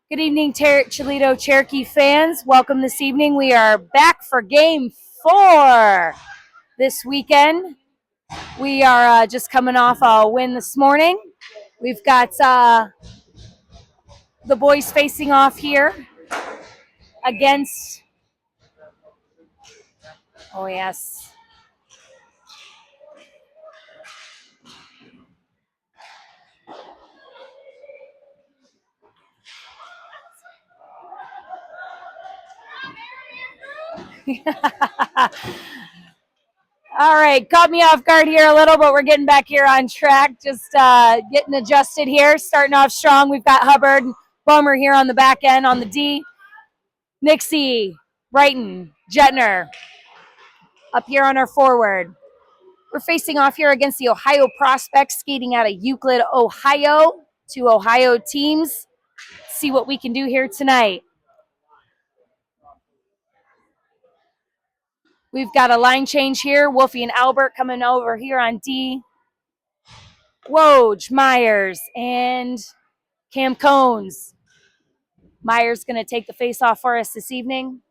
Good evening, Toledo Cherokee fans. Welcome this evening. We are back for Game 4 this weekend. We are just coming off a win this morning. We've got the boys facing off here against, oh yes, all right, caught me off guard here a little, but we're getting back here on track. Just getting adjusted here. Starting off strong. We've got Hubbard, Bummer here on the back end on the D. Nixie, Brighton, Jetner up here on our forward. We're facing off here against the Ohio Prospects, skating out of Euclid, Ohio. Two Ohio teams. See what we can do here tonight. We've got a line change here. Wolfie and Albert coming over here on D. Woj, Myers, and Cam Cones. Myers going to take the face off for us this evening.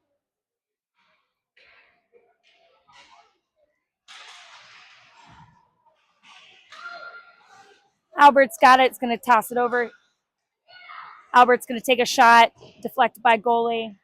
Albert's got it. It's going to toss it over. Albert's going to take a shot, deflected by goalie.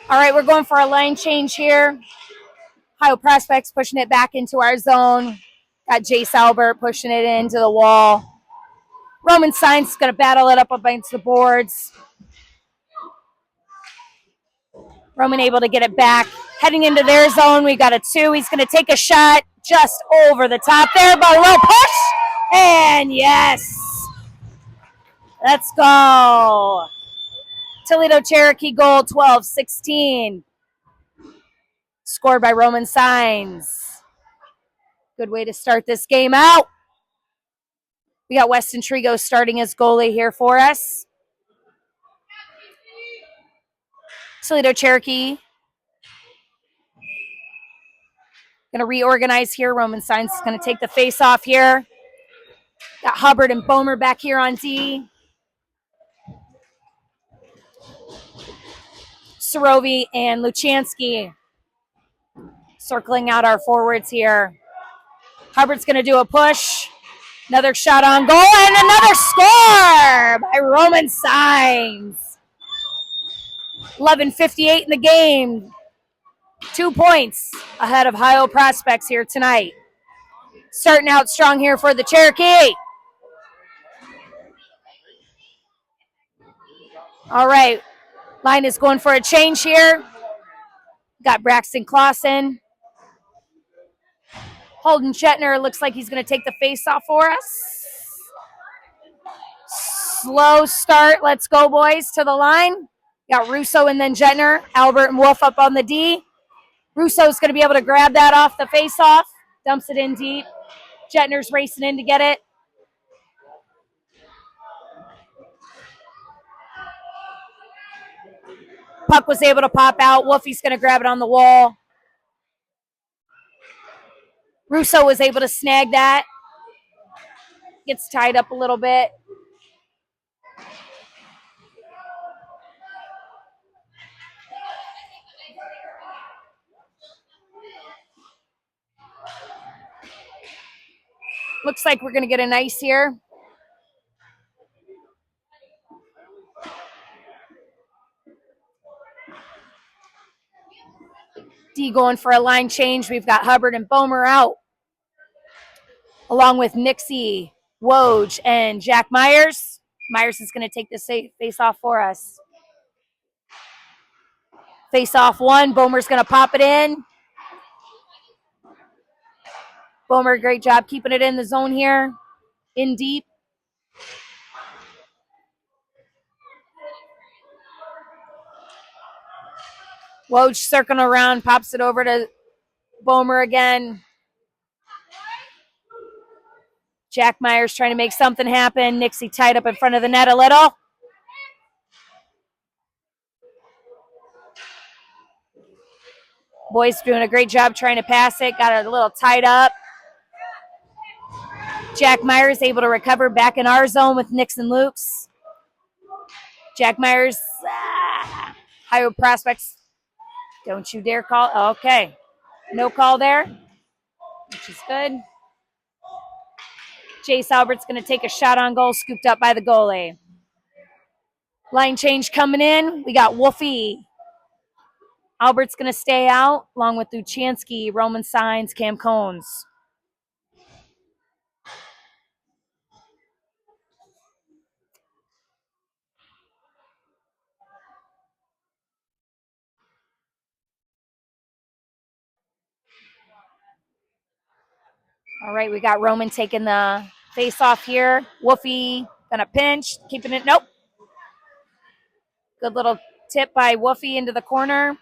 All right, we're going for a line change here. Ohio Prospects pushing it back into our zone. Got Jace Albert pushing it into the wall. Roman Sainz is going to battle it up against the boards. Roman able to get it back. Heading into their zone, we got a 2. He's going to take a shot just over the top there, but a little push. And yes, let's go. Toledo Cherokee goal 12-16. Scored by Roman Sainz. Good way to start this game out. We got Weston Trigo starting as goalie here for us. Toledo Cherokee going to reorganize here. Roman Sainz is going to take the face off here. Got Hubbard and Bomer back here on D. Sorovi and Luchansky circling out our forwards here. Hubbard's going to do a push. Another shot on goal and another score by Roman Sainz. 11:58 in the game. 2 points ahead of Ohio Prospects here tonight. Starting out strong here for the Cherokee. All right. Line is going for a change here. Got Braxton Clausen. Holden Shetner looks like he's going to take the face off for us. Slow start. Let's go, boys, to the line. Got Russo and then Jetner. Albert and Wolf up on the D. Russo's going to be able to grab that off the face off. Dumps it in deep. Jetner's racing in to get it. Puck was able to pop out. Wolfie's going to grab it on the wall. Russo was able to snag that. Gets tied up a little bit. Looks like we're going to get an ice here. D going for a line change. We've got Hubbard and Bomer out, along with Nixie, Woj, and Jack Myers. Myers is going to take this face-off for us. Face-off one. Bomer's going to pop it in. Bomer, great job keeping it in the zone here. In deep. Woj circling around, pops it over to Bomer again. Jack Myers trying to make something happen. Nixie tied up in front of the net a little. Boys doing a great job trying to pass it. Got it a little tied up. Jack Myers able to recover back in our zone with Nixon Lukes. Jack Myers, Ohio prospects. Don't you dare call. Okay. No call there, which is good. Jace Albert's going to take a shot on goal, scooped up by the goalie. Line change coming in. We got Wolfie. Albert's going to stay out, along with Luchansky, Roman Signs, Cam Cones. All right, we got Roman taking the face off here. Wolfie gonna pinch, keeping it. Nope. Good little tip by Wolfie into the corner.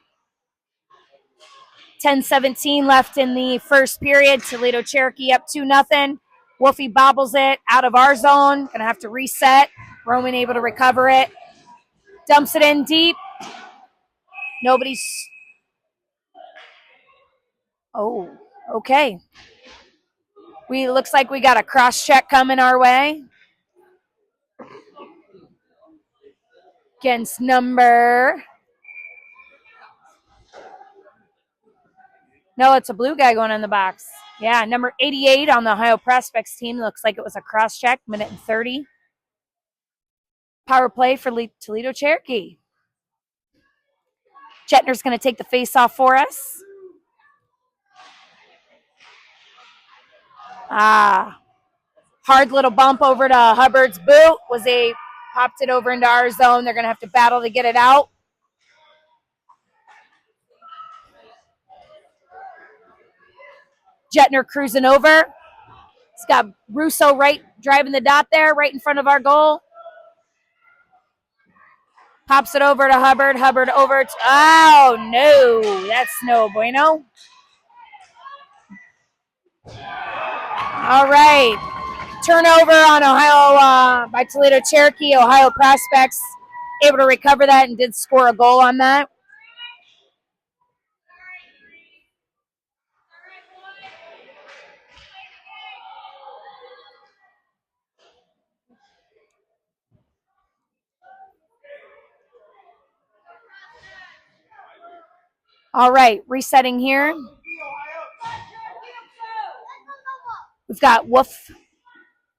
10:17 left in the first period. Toledo Cherokee up 2-0. Wolfie bobbles it out of our zone. Gonna have to reset. Roman able to recover it. Dumps it in deep. Nobody's. Oh, okay. Looks like we got a cross check coming our way. Against number. No, it's a blue guy going in the box. Yeah, number 88 on the Ohio Prospects team. Looks like it was a cross check, minute and 30. Power play for Toledo Cherokee. Jetner's going to take the face off for us. Hard little bump over to Hubbard's boot. Popped it over into our zone. They're going to have to battle to get it out. Jetner cruising over. He's got Russo driving the dot there, right in front of our goal. Pops it over to Hubbard. Hubbard over to, oh no, that's no bueno. All right. Turnover on Ohio by Toledo Cherokee. Ohio Prospects able to recover that and did score a goal on that. All right, resetting here. We've got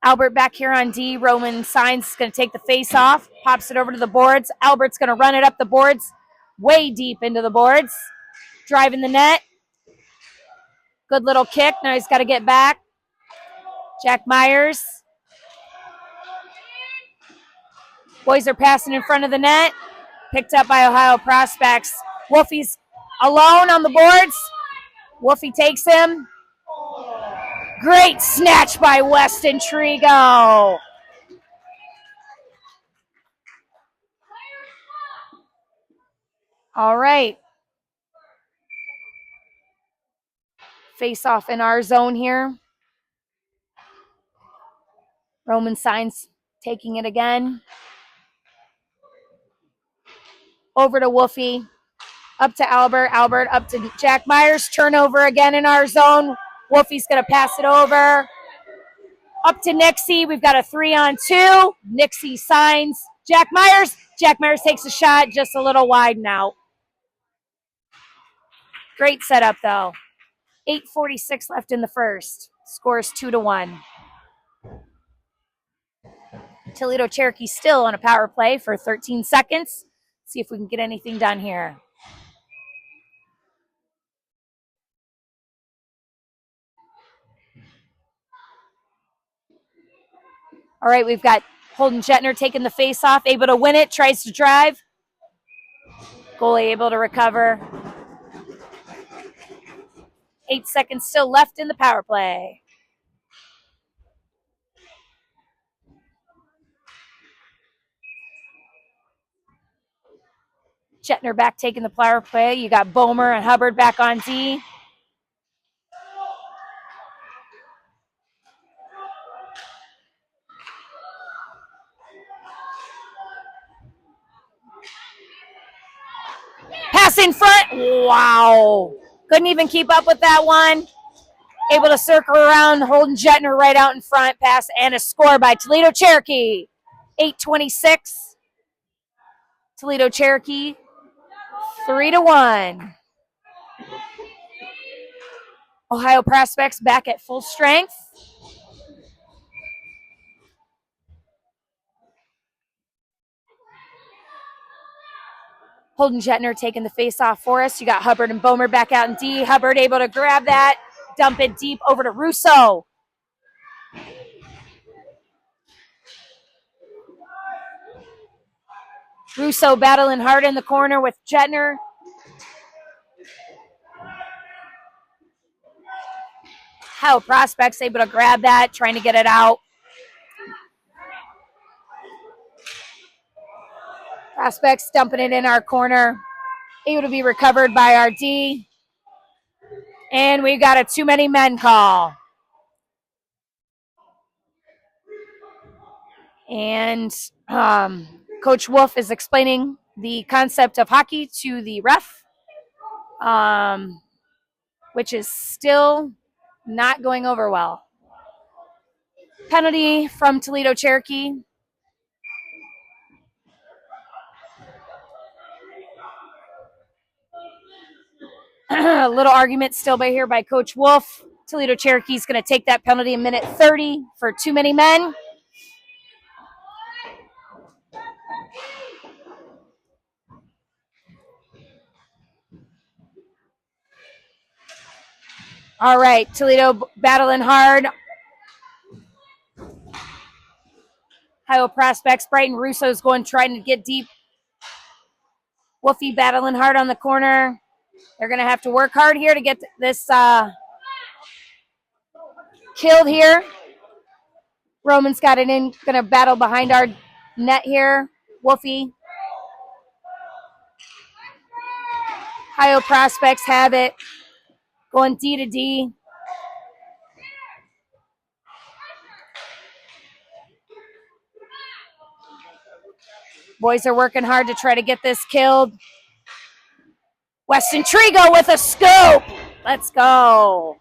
Albert back here on D. Roman Signs is going to take the face off, pops it over to the boards. Albert's going to run it up the boards, way deep into the boards, driving the net. Good little kick. Now he's got to get back. Jack Myers. Boys are passing in front of the net. Picked up by Ohio Prospects. Wolfie's alone on the boards. Wolfie takes him. Great snatch by Weston Trigo. All right. Face off in our zone here. Roman Signs taking it again. Over to Wolfie. Up to Albert. Albert up to Jack Myers. Turnover again in our zone. Wolfie's going to pass it over. Up to Nixie. We've got a 3-on-2. Nixie signs Jack Myers. Jack Myers takes a shot, just a little wide now. Great setup, though. 8:46 left in the first. Scores 2-1. Toledo Cherokee still on a power play for 13 seconds. See if we can get anything done here. All right, we've got Holden Jetner taking the face off, able to win it, tries to drive. Goalie able to recover. 8 seconds still left in the power play. Jetner back taking the power play. You got Bomer and Hubbard back on D. Pass in front. Wow. Couldn't even keep up with that one. Able to circle around, Holden Jetner right out in front. Pass and a score by Toledo Cherokee. 8:26. Toledo Cherokee 3-1. Ohio Prospects back at full strength. Holden Jetner taking the face off for us. You got Hubbard and Bomer back out in D. Hubbard able to grab that, dump it deep over to Russo. Russo battling hard in the corner with Jetner. Ohio Prospects able to grab that, trying to get it out. Prospects dumping it in our corner. Able to be recovered by our D. And we got a too many men call. And Coach Wolf is explaining the concept of hockey to the ref, which is still not going over well. Penalty from Toledo Cherokee. A little argument still by here by Coach Wolf. Toledo Cherokee is going to take that penalty in minute 30 for too many men. All right, Toledo battling hard. Ohio Prospects, Brighton Russo's going, trying to get deep. Wolfie battling hard on the corner. They're going to have to work hard here to get this killed here. Roman's got it in, going to battle behind our net here. Wolfie. Ohio Prospects have it. Going D to D. Boys are working hard to try to get this killed. Weston Trigo with a scoop. Let's go.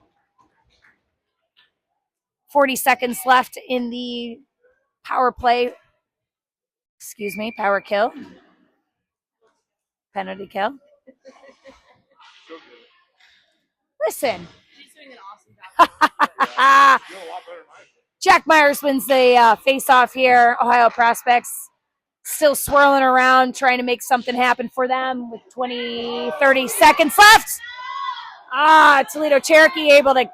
40 seconds left in the power play. Excuse me, power kill. Penalty kill. Listen. Jack Myers wins the face-off here. Ohio Prospects still swirling around, trying to make something happen for them with 30 seconds left. Toledo Cherokee able to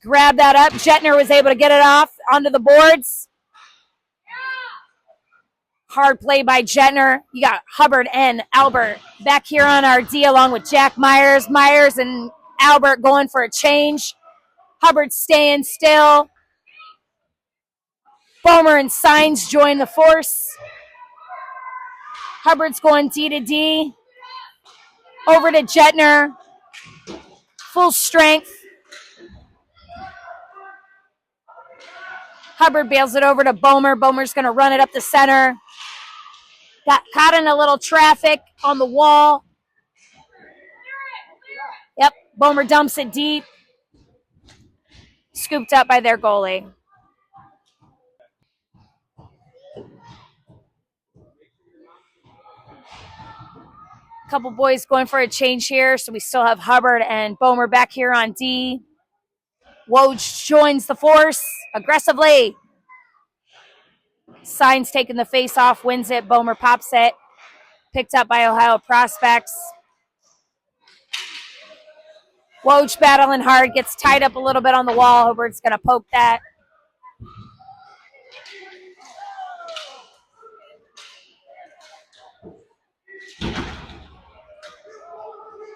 grab that up. Jetner was able to get it off onto the boards. Hard play by Jetner. You got Hubbard and Albert back here on our D along with Jack Myers. Myers and Albert going for a change. Hubbard staying still. Bomer and Signs join the force. Hubbard's going D to D. Over to Jetner. Full strength. Hubbard bails it over to Bomer. Bomer's going to run it up the center. Got caught in a little traffic on the wall. Yep, Bomer dumps it deep. Scooped up by their goalie. Couple boys going for a change here, so we still have Hubbard and Bomer back here on D. Woj joins the force aggressively. Signs taking the face off, wins it. Bomer pops it. Picked up by Ohio Prospects. Woj battling hard, gets tied up a little bit on the wall. Hubbard's going to poke that.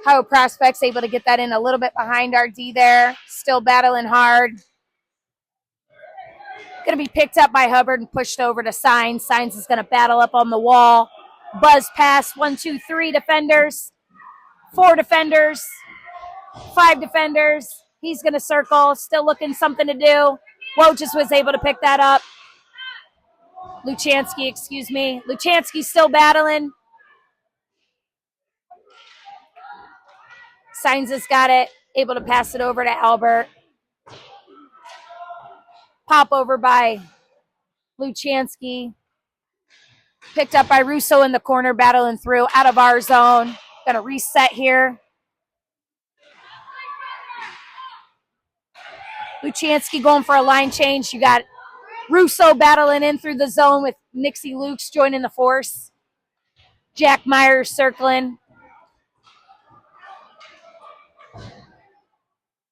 Ohio Prospects able to get that in a little bit behind our D there. Still battling hard. Going to be picked up by Hubbard and pushed over to Signs. Signs is going to battle up on the wall. Buzz pass. 1, 2, 3 defenders. 4 defenders. 5 defenders. He's going to circle. Still looking something to do. Woj was able to pick that up. Luchansky, excuse me. Luchansky's still battling. Signs has got it. Able to pass it over to Albert. Pop over by Luchansky. Picked up by Russo in the corner, battling through. Out of our zone. Going to reset here. Luchansky going for a line change. You got Russo battling in through the zone with Nixie Lukes joining the force. Jack Myers circling.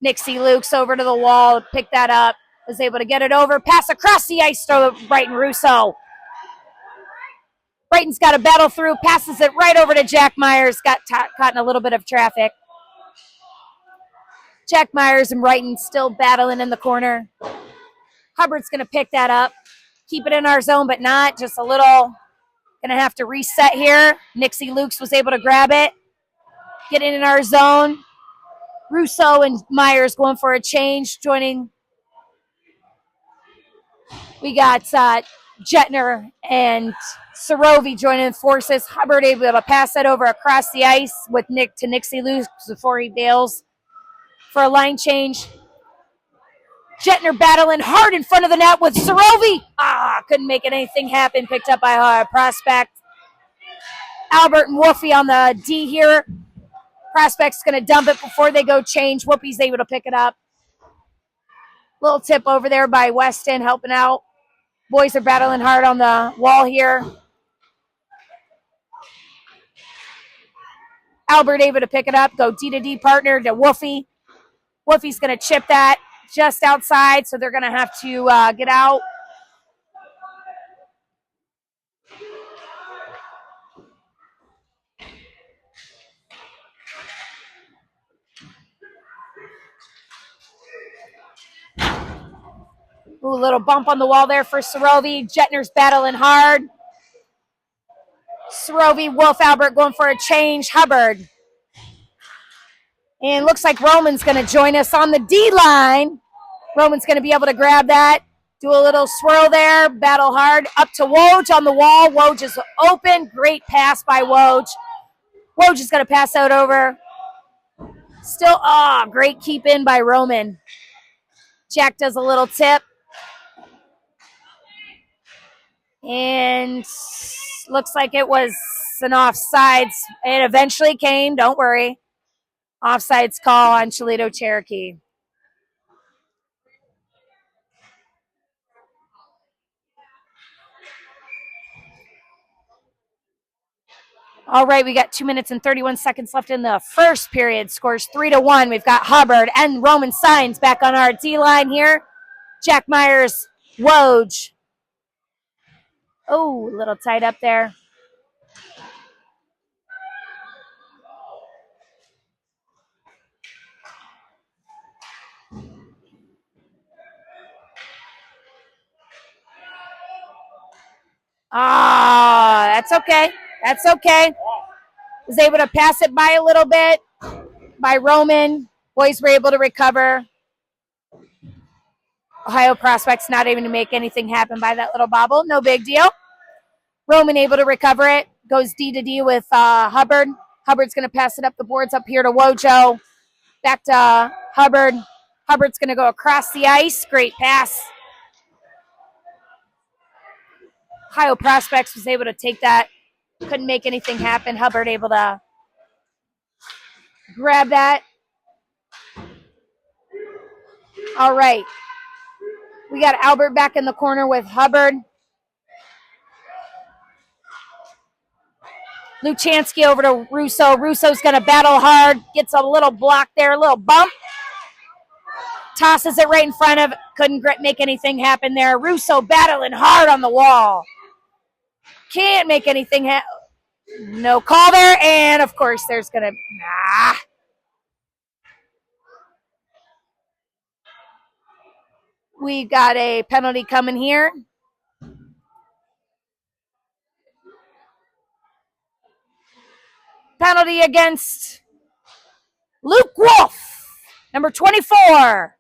Nixie Lukes over to the wall. Pick that up. Was able to get it over. Pass across the ice to Brighton Russo. Brighton's got to battle through. Passes it right over to Jack Myers. Got caught in a little bit of traffic. Jack Myers and Brighton still battling in the corner. Hubbard's going to pick that up. Keep it in our zone, but not. Just a little. Going to have to reset here. Nixie Lukes was able to grab it. Get it in our zone. Russo and Myers going for a change. Joining. We got Jetner and Sorovi joining forces. Hubbard able to pass that over across the ice with Nixie Lukes before he bails for a line change. Jetner battling hard in front of the net with Sorovi. Couldn't make anything happen. Picked up by Prospect. Albert and Wolfie on the D here. Prospect's going to dump it before they go change. Whoopi's able to pick it up. Little tip over there by Weston helping out. Boys are battling hard on the wall here. Albert able to pick it up. Go D to D partner to Wolfie. Wolfie's going to chip that just outside, so they're going to have to get out. Ooh, a little bump on the wall there for Sorovi. Jetner's battling hard. Sorovi, Wolf, Albert going for a change. Hubbard. And looks like Roman's going to join us on the D line. Roman's going to be able to grab that. Do a little swirl there. Battle hard. Up to Woj on the wall. Woj is open. Great pass by Woj. Woj is going to pass out over. Still, great keep in by Roman. Jack does a little tip. And looks like it was an offsides. It eventually came. Don't worry. Offsides call on Toledo Cherokee. All right, we got 2 minutes and 31 seconds left in the first period. Scores 3-1. We've got Hubbard and Roman Signs back on our D line here. Jack Myers, Woj. Oh, a little tight up there. That's okay. That's okay. Was able to pass it by a little bit by Roman. Boys were able to recover. Ohio Prospects not able to make anything happen by that little bobble. No big deal. Roman able to recover it. Goes D to D with Hubbard. Hubbard's going to pass it up the boards up here to Wojo. Back to Hubbard. Hubbard's going to go across the ice. Great pass. Ohio Prospects was able to take that. Couldn't make anything happen. Hubbard able to grab that. All right. We got Albert back in the corner with Hubbard. Luchansky over to Russo. Russo's going to battle hard. Gets a little block there, a little bump. Tosses it right in front of. Couldn't make anything happen there. Russo battling hard on the wall. Can't make anything happen. No call there. And, of course, there's going to... We got a penalty coming here. Penalty against Luke Wolf, number 24.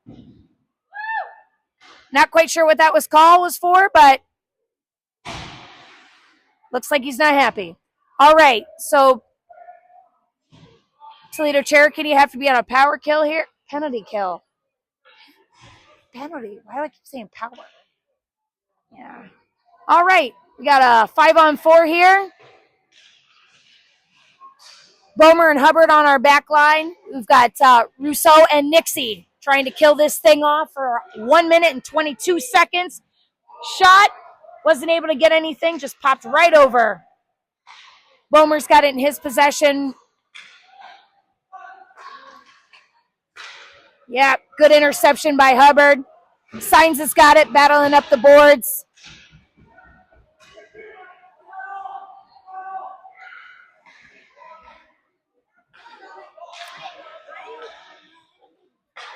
Not quite sure what that was for, but looks like he's not happy. All right, so Toledo Cherokee, do you have to be on a power kill here? Penalty kill. Penalty. Why do I keep saying power? Yeah. All right, we got a 5-on-4 here. Bomer and Hubbard on our back line. We've got Russo and Nixie trying to kill this thing off for 1 minute and 22 seconds. Shot. Wasn't able to get anything. Just popped right over. Bomer's got it in his possession. Yeah, good interception by Hubbard. Signs has got it, battling up the boards.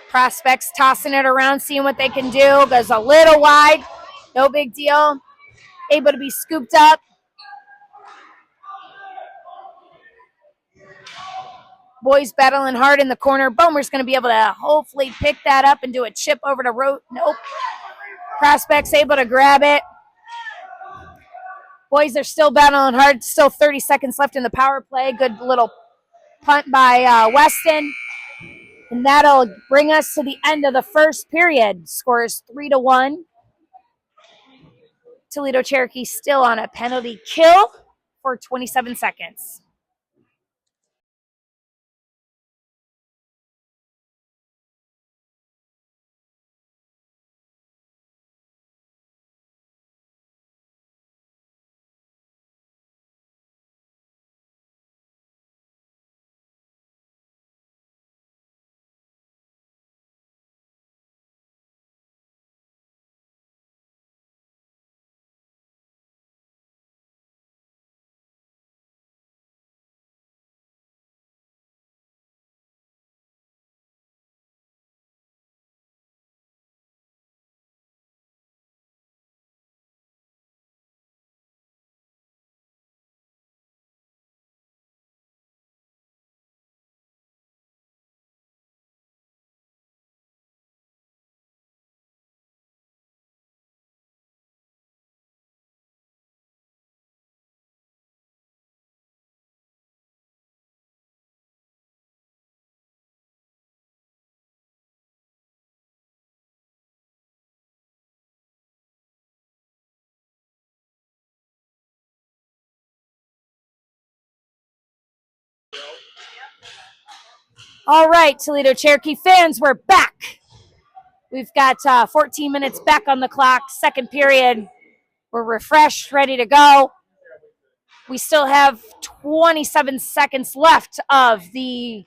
Prospects tossing it around, seeing what they can do. Goes a little wide. No big deal. Able to be scooped up. Boys battling hard in the corner. Bomer's going to be able to hopefully pick that up and do a chip over to Rote. Nope. Prospects able to grab it. Boys are still battling hard. Still 30 seconds left in the power play. Good little punt by Weston. And that'll bring us to the end of the first period. Score is 3-1. Toledo Cherokee still on a penalty kill for 27 seconds. All right, Toledo Cherokee fans, we're back. We've got 14 minutes back on the clock, second period. We're refreshed, ready to go. We still have 27 seconds left of the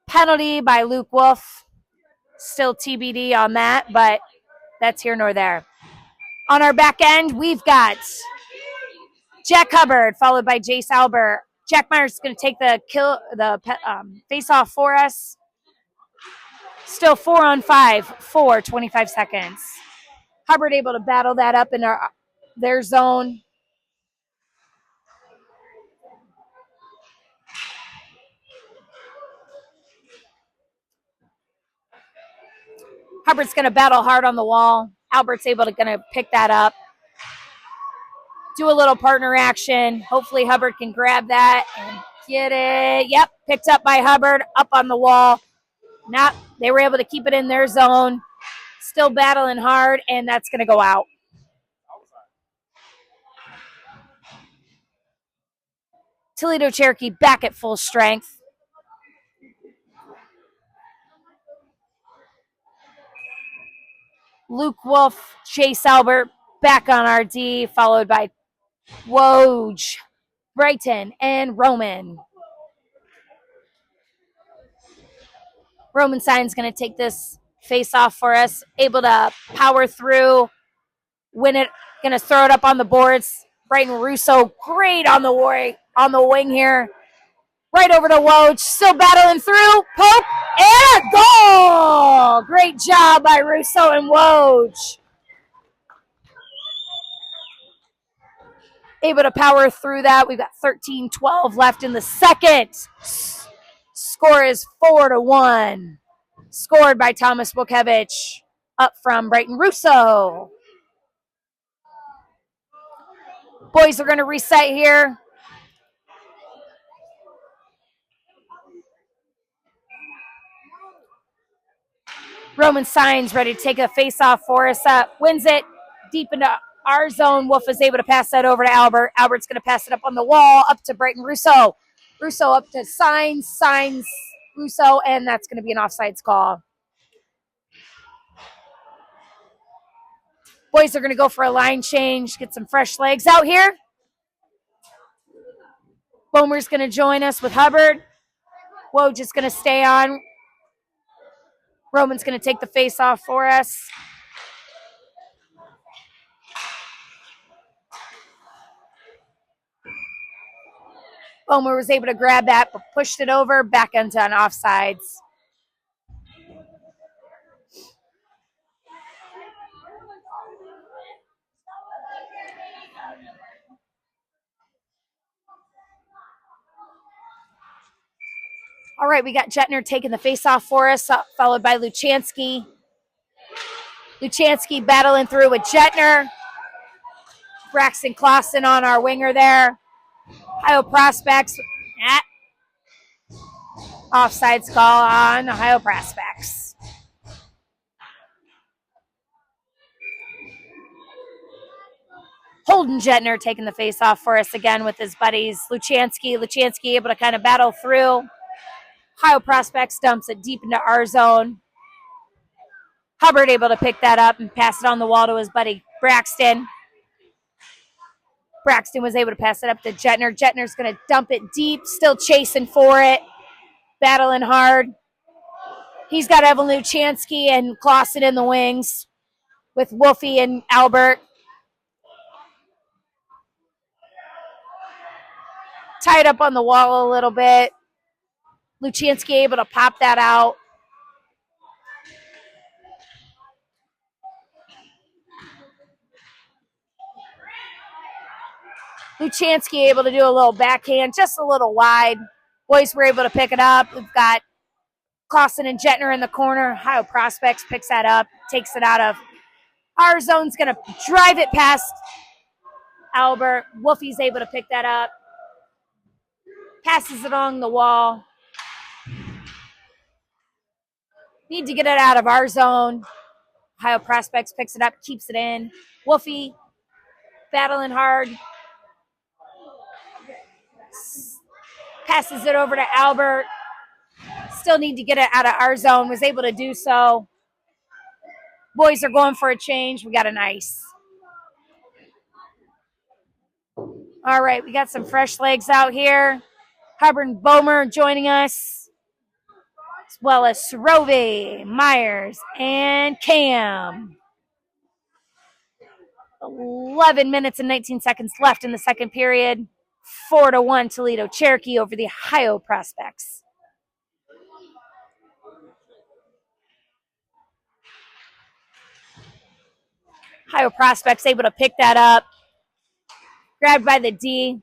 penalty by Luke Wolf. Still TBD on that, but that's here nor there. On our back end, we've got Jack Hubbard, followed by Jace Albert. Jack Myers is going to take the face-off for us. Still 4-on-5 for 25 seconds. Hubbard able to battle that up in their zone. Hubbard's going to battle hard on the wall. Albert's able to pick that up. Do a little partner action. Hopefully Hubbard can grab that and get it. Yep, picked up by Hubbard, up on the wall. Not, they were able to keep it in their zone. Still battling hard, and that's going to go out. Toledo Cherokee back at full strength. Luke Wolf, Chase Albert back on RD, followed by Woj, Brighton, and Roman. Roman Sign's going to take this face off for us, able to power through, win it, going to throw it up on the boards. Brighton Russo, great on the wing here. Right over to Woj, still battling through, poke, and a goal! Great job by Russo and Woj. Able to power through that. We've got 13-12 left in the second. Score is 4-1. Scored by Thomas Bukevich, up from Brighton Russo. Boys are going to reset here. Roman Signs ready to take a face-off for us. Wins it deep into our zone. Wolf is able to pass that over to Albert. Albert's going to pass it up on the wall, up to Brighton Russo. Russo up to Signs, Russo, and that's going to be an offsides call. Boys are going to go for a line change, get some fresh legs out here. Bomer's going to join us with Hubbard. Woj is going to stay on. Roman's going to take the face off for us. Bomer was able to grab that, but pushed it over back into an offsides. All right, we got Jetner taking the face off for us, followed by Luchansky. Luchansky battling through with Jetner. Braxton Clausen on our winger there. Ohio Prospects. Offsides call on Ohio Prospects. Holden Jetner taking the face off for us again with his buddies. Luchansky able to kind of battle through. Ohio Prospects dumps it deep into our zone. Hubbard able to pick that up and pass it on the wall to his buddy Braxton. Braxton was able to pass it up to Jetner. Jetner's going to dump it deep, still chasing for it, battling hard. He's got Evan Luchansky and Clausen in the wings with Wolfie and Albert. Tied up on the wall a little bit. Luchansky able to pop that out. Luchansky able to do a little backhand, just a little wide. Boys were able to pick it up. We've got Clausen and Jetner in the corner. Ohio Prospects picks that up, takes it out of our zone's going to drive it past Albert. Wolfie's able to pick that up. Passes it along the wall. Need to get it out of our zone. Ohio Prospects picks it up, keeps it in. Wolfie battling hard. Passes it over to Albert. Still need to get it out of our zone. Was able to do so. Boys are going for a change. We got an ice. All right, we got some fresh legs out here. Hubbard and Bomer joining us, as well as Sarove, Myers, and Cam. 11 minutes and 19 seconds left in the second period. 4-1 Toledo Cherokee over the Ohio Prospects. Ohio Prospects able to pick that up. Grabbed by the D.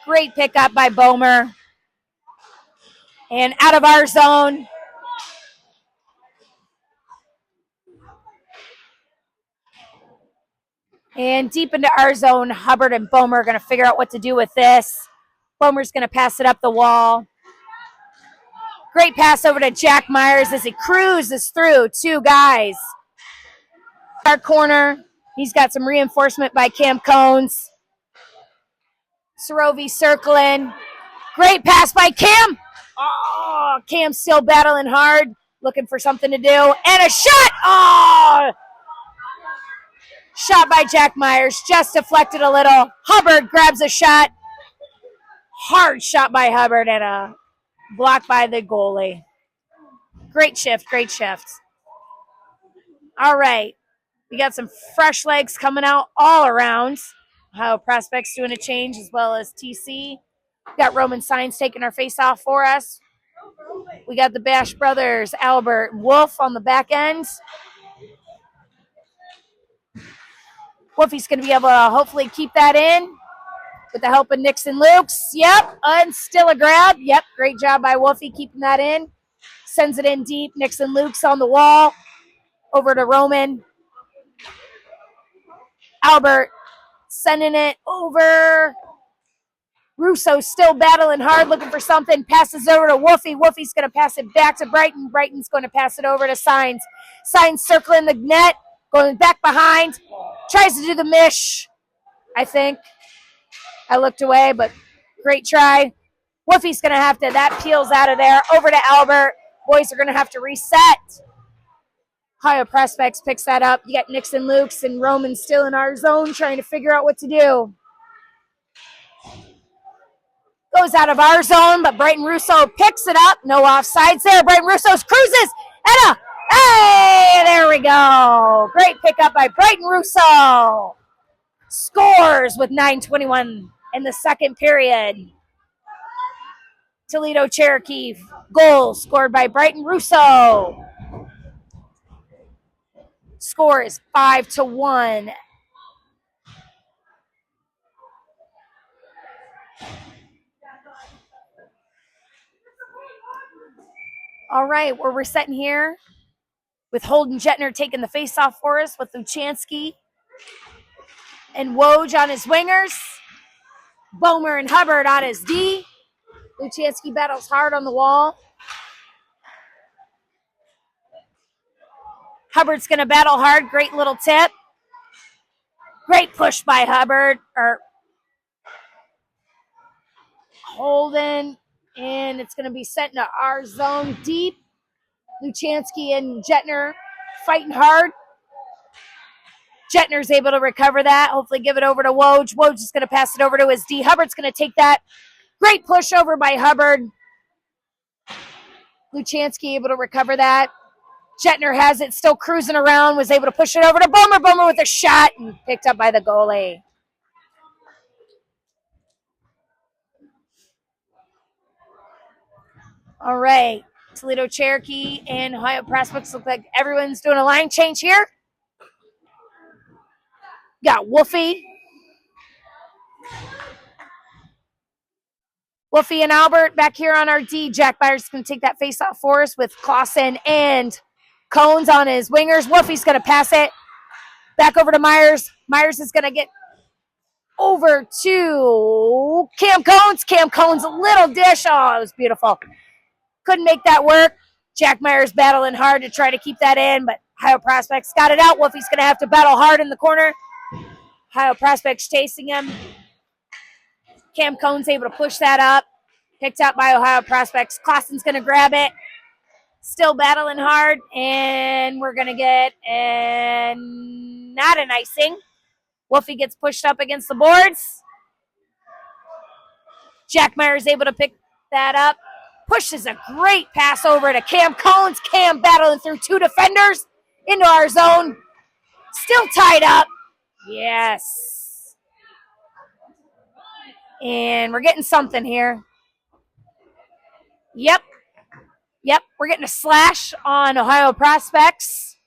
Great pickup by Bomer. And out of our zone. And deep into our zone, Hubbard and Bomer are going to figure out what to do with this. Bomer's going to pass it up the wall. Great pass over to Jack Myers as he cruises through two guys. Our corner, he's got some reinforcement by Cam Cones. Sorovi circling. Great pass by Cam. Oh, Cam's still battling hard, looking for something to do. And a shot. Oh, shot by Jack Myers, just deflected a little. Hubbard grabs a shot. Hard shot by Hubbard and a block by the goalie. Great shift, great shift. All right. We got some fresh legs coming out all around. Ohio Prospects doing a change as well as TC. We got Roman Signs taking our face off for us. We got the Bash brothers, Albert Wolf on the back end. Wolfie's going to be able to hopefully keep that in with the help of Nixon Lukes. Yep, and still a grab. Yep, great job by Wolfie keeping that in. Sends it in deep. Nixon Lukes on the wall. Over to Roman. Albert sending it over. Russo still battling hard, looking for something. Passes over to Wolfie. Wolfie's going to pass it back to Brighton. Brighton's going to pass it over to Signs. Signs circling the net, going back behind. Tries to do the mish, I think. I looked away, but great try. Wolfie's going to have to, that peels out of there. Over to Albert. Boys are going to have to reset. Ohio Prospects picks that up. You got Nixon Lukes and Roman still in our zone trying to figure out what to do. Goes out of our zone, but Brighton Russo picks it up. No offsides there. Brighton Russo's cruises. And hey, there we go. Great pickup by Brighton Russo. Scores with 9:21 in the second period. Toledo Cherokee goal scored by Brighton Russo. Score is 5-1. All right, we're resetting here with Holden Jetner taking the face-off for us with Luchansky and Woj on his wingers. Bomer and Hubbard on his D. Luchansky battles hard on the wall. Hubbard's going to battle hard. Great little tip. Great push by Hubbard. Holden. And it's going to be sent into our zone deep. Luchansky and Jetner fighting hard. Jetner's able to recover that. Hopefully give it over to Woj. Woj is going to pass it over to his D. Hubbard's going to take that. Great push over by Hubbard. Luchansky able to recover that. Jetner has it, still cruising around, was able to push it over to Bomer. Bomer with a shot and picked up by the goalie. All right. Toledo Cherokee and Ohio Prospects look like everyone's doing a line change here. Got Wolfie. Wolfie and Albert back here on our D. Jack Myers is going to take that face off for us with Clausen and Cones on his wingers. Wolfie's going to pass it back over to Myers. Myers is going to get over to Cam Cones. Cam Cones, a little dish. Oh, it was beautiful. Couldn't make that work. Jack Myers battling hard to try to keep that in, but Ohio Prospects got it out. Wolfie's going to have to battle hard in the corner. Ohio Prospects chasing him. Cam Cones able to push that up. Picked up by Ohio Prospects. Clausen's going to grab it. Still battling hard, and we're going to get not an icing. Wolfie gets pushed up against the boards. Jack Myers able to pick that up. Pushes a great pass over to Cam Cones. Cam battling through two defenders into our zone. Still tied up. Yes. And we're getting something here. Yep, we're getting a slash on Ohio Prospects.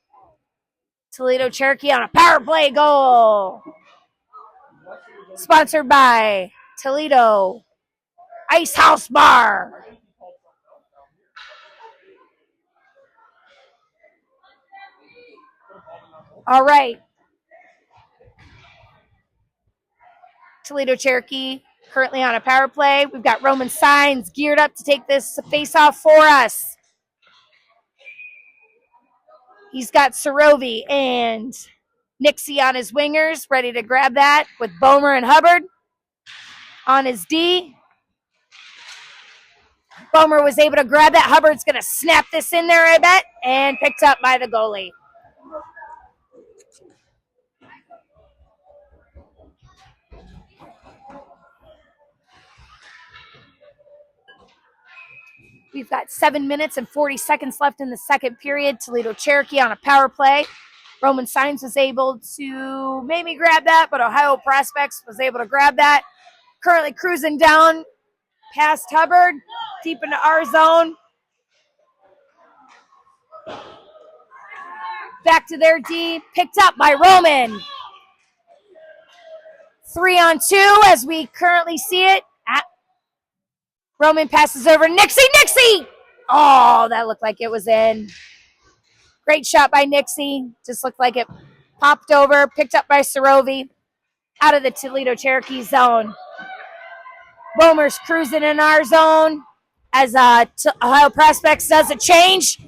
Toledo Cherokee on a power play goal. Sponsored by Toledo Ice House Bar. All right. Toledo Cherokee currently on a power play. We've got Roman Signs geared up to take this face-off for us. He's got Cherokee and Nixie on his wingers, ready to grab that with Bomer and Hubbard on his D. Bomer was able to grab that. Hubbard's going to snap this in there, I bet, and picked up by the goalie. We've got 7 minutes and 40 seconds left in the second period. Toledo Cherokee on a power play. Roman Signs was able to maybe grab that, but Ohio Prospects was able to grab that. Currently cruising down past Hubbard, deep into our zone. Back to their D, picked up by Roman. 3-on-2 as we currently see it. Roman passes over Nixie. Nixie! Oh, that looked like it was in. Great shot by Nixie. Just looked like it popped over, picked up by Cherokee out of the Toledo Cherokee zone. Bomer's cruising in our zone as Ohio Prospects does a change.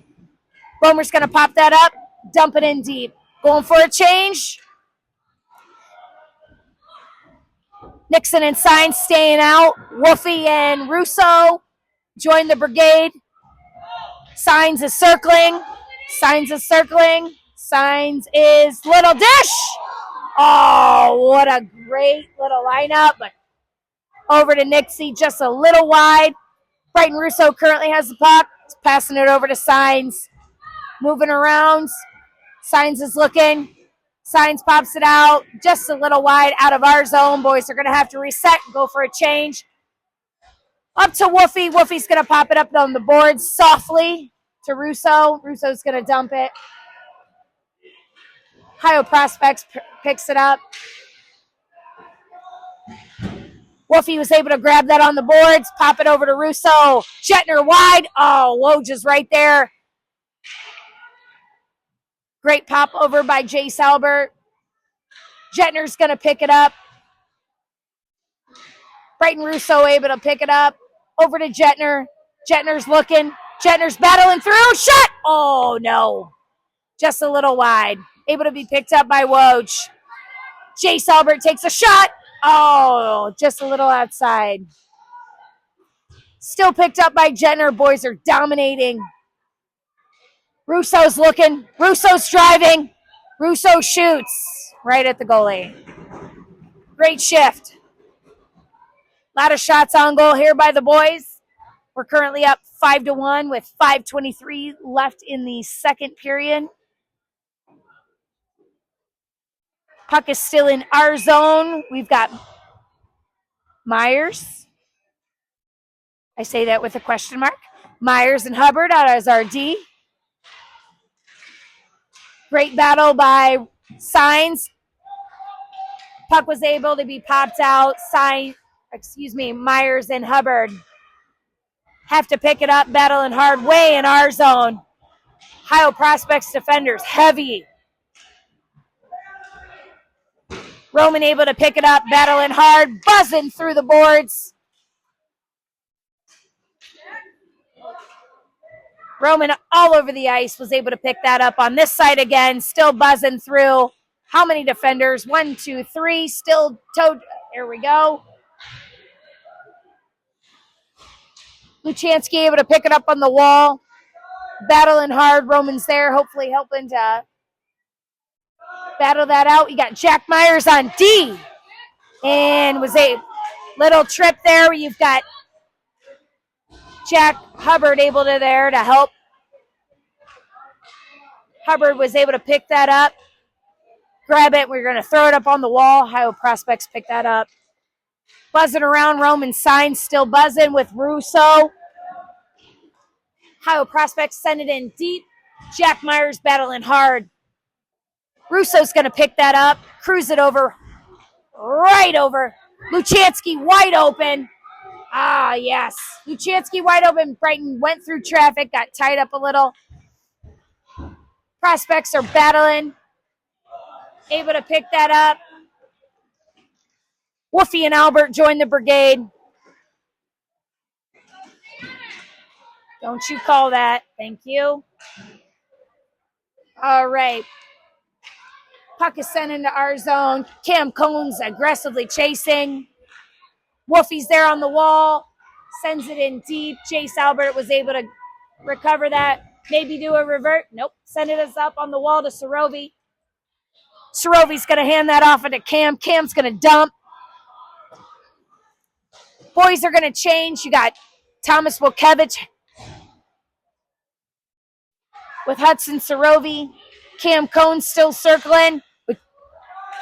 Bomer's going to pop that up, dump it in deep. Going for a change. Nixon and Signs staying out. Wolfie and Russo join the brigade. Signs is circling. Signs is circling. Signs is little dish. Oh, what a great little lineup. But over to Nixie, just a little wide. Brighton Russo currently has the puck. He's passing it over to Signs. Moving around. Signs is looking. Signs pops it out. Just a little wide out of our zone. Boys are going to have to reset and go for a change. Up to Wolfie. Wolfie's going to pop it up on the boards softly to Russo. Russo's going to dump it. Ohio Prospects picks it up. Wolfie was able to grab that on the boards, pop it over to Russo. Jetner wide. Oh, Woj is right there. Great pop over by Jace Albert. Jetner's going to pick it up. Brighton Russo able to pick it up. Over to Jetner. Jetner's looking. Jetner's battling through. Shot! Oh, no. Just a little wide. Able to be picked up by Woj. Jace Albert takes a shot. Oh, just a little outside. Still picked up by Jetner. Boys are dominating. Russo's looking. Russo's driving. Russo shoots right at the goalie. Great shift. A lot of shots on goal here by the boys. We're currently up 5-1 with 5:23 left in the second period. Puck is still in our zone. We've got Myers. I say that with a question mark. Myers and Hubbard out as our D. Great battle by Signs. Puck was able to be popped out. Myers and Hubbard have to pick it up, battling hard way in our zone. Ohio Prospects defenders, heavy. Roman able to pick it up, battling hard, buzzing through the boards. Roman all over the ice was able to pick that up on this side again, still buzzing through. How many defenders? 1, 2, 3, still towed. There we go. Luchansky able to pick it up on the wall. Battling hard. Roman's there, hopefully helping to battle that out. You got Jack Myers on D. And was a little trip there. You've got Jack Hubbard able to there to help. Hubbard was able to pick that up. Grab it. We're going to throw it up on the wall. Ohio Prospects pick that up. Buzzing around. Roman Signs still buzzing with Russo. Ohio Prospects send it in deep. Jack Myers battling hard. Russo's going to pick that up. Cruise it over. Right over. Luchansky wide open. Ah, yes. Luchansky wide open. Brighton went through traffic. Got tied up a little. Prospects are battling. Able to pick that up. Wolfie and Albert join the brigade. Don't you call that. Thank you. All right. Puck is sent into our zone. Cam Cohn's aggressively chasing. Wolfie's there on the wall. Sends it in deep. Jace Albert was able to recover that. Maybe do a revert. Nope. Send it us up on the wall to Sorovi. Sorovi's going to hand that off into Cam. Cam's going to dump. Boys are going to change. You got Thomas Wilkevich with Hudson Sorovi. Cam Cohn still circling with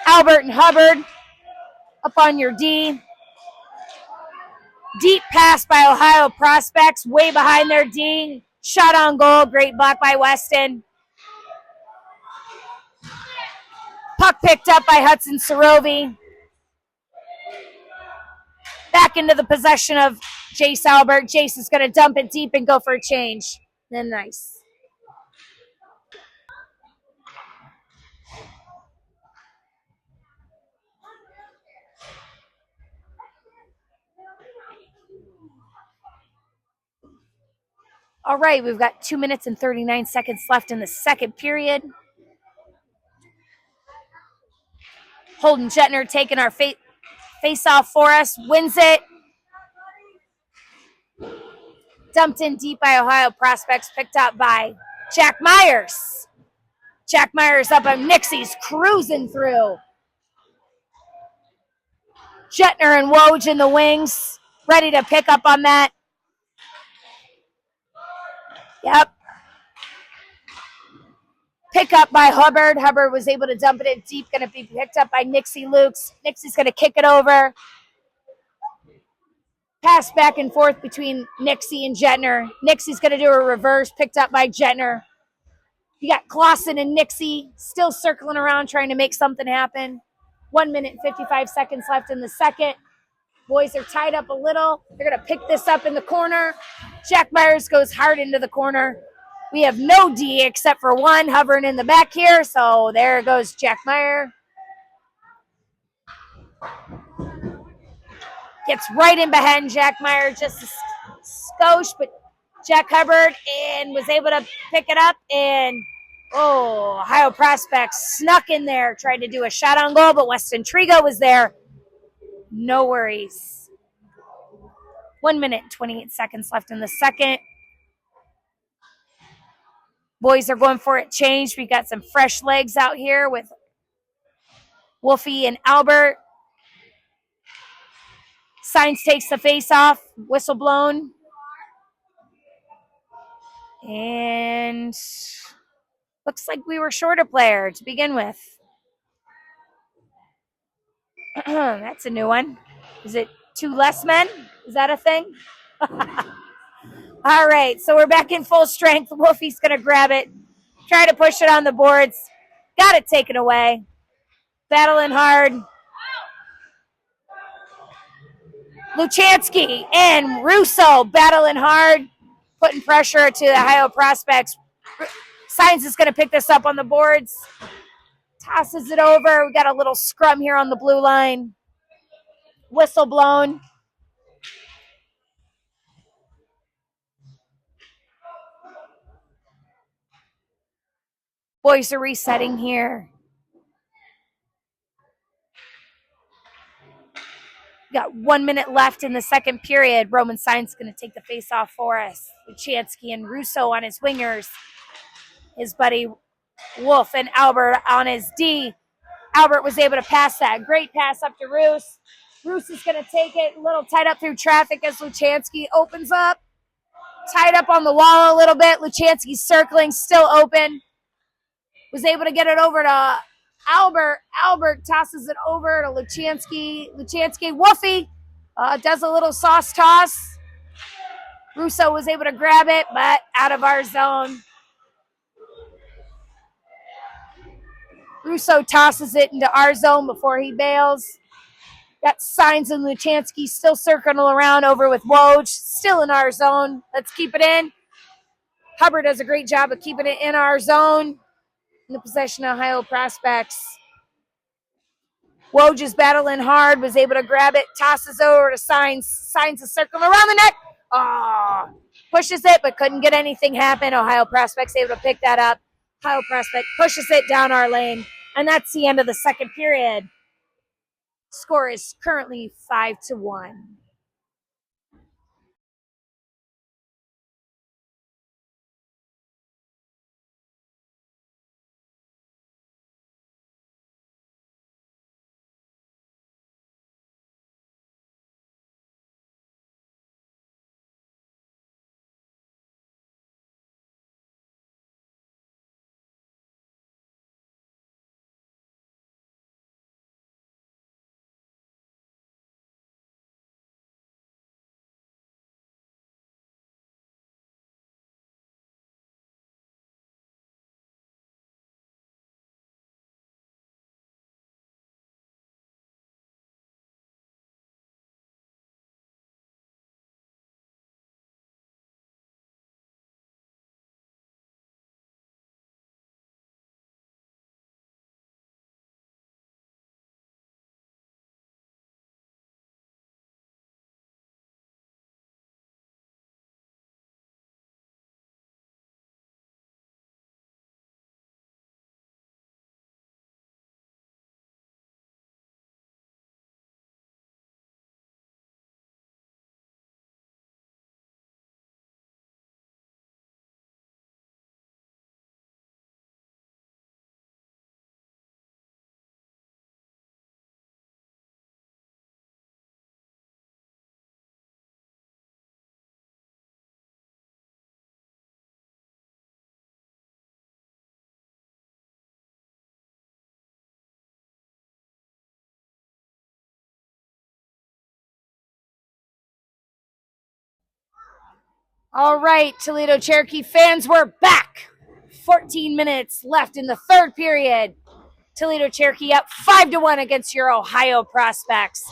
Albert and Hubbard up on your D. Deep pass by Ohio prospects, way behind their D. Shot on goal, great block by Weston. Puck picked up by Hudson Sorovi. Back into the possession of Jace Albert. Jace is going to dump it deep and go for a change. Then nice. All right, we've got 2 minutes and 39 seconds left in the second period. Holden Jetner taking our face-off for us. Wins it. Dumped in deep by Ohio prospects. Picked up by Jack Myers. Jack Myers up on Nixie's cruising through. Jetner and Woj in the wings. Ready to pick up on that. Yep. Pick up by Hubbard. Hubbard was able to dump it in deep. Going to be picked up by Nixie Lukes. Nixie's going to kick it over. Pass back and forth between Nixie and Jetner. Nixie's going to do a reverse. Picked up by Jetner. You got Clausen and Nixie still circling around trying to make something happen. 1 minute and 55 seconds left in the second. Boys are tied up a little. They're going to pick this up in the corner. Jack Myers goes hard into the corner. We have no D except for one hovering in the back here. So there goes Jack Meyer. Gets right in behind Jack Meyer just a skosh, but Jack Hubbard and was able to pick it up. And, Ohio prospects snuck in there, tried to do a shot on goal, but Weston Trigo was there. No worries. 1 minute and 28 seconds left in the second. Boys are going for it change. We got some fresh legs out here with Wolfie and Albert. Signs takes the face off. Whistle blown. And looks like we were short a player to begin with. That's a new one. Is it two less men? Is that a thing? All right, so we're back in full strength. Wolfie's going to grab it. Try to push it on the boards. Got it taken away. Battling hard. Luchansky and Russo battling hard. Putting pressure to the Ohio prospects. Signs is going to pick this up on the boards. Tosses it over. We got a little scrum here on the blue line. Whistle blown. Boys are resetting here. Got 1 minute left in the second period. Roman Signs going to take the face off for us. Luchansky and Russo on his wingers. His buddy Wolf and Albert on his D. Albert was able to pass that. Great pass up to Roos. Roos is going to take it. A little tied up through traffic as Luchansky opens up. Tied up on the wall a little bit. Luchansky's circling, still open. Was able to get it over to Albert. Albert tosses it over to Luchansky. Luchansky, Wolfie, does a little sauce toss. Russo was able to grab it, but out of our zone. Russo tosses it into our zone before he bails. Got Signs and Luchansky still circling around over with Woj. Still in our zone. Let's keep it in. Hubbard does a great job of keeping it in our zone. In the possession of Ohio prospects. Woj is battling hard, was able to grab it, tosses over to Signs. Signs is circling around the neck. Oh, pushes it, but couldn't get anything happen. Ohio Prospect's able to pick that up. Ohio Prospect pushes it down our lane, and that's the end of the second period. Score is currently 5-1. All right, Toledo Cherokee fans, we're back. 14 minutes left in the third period. Toledo Cherokee up 5-1 against your Ohio Prospects.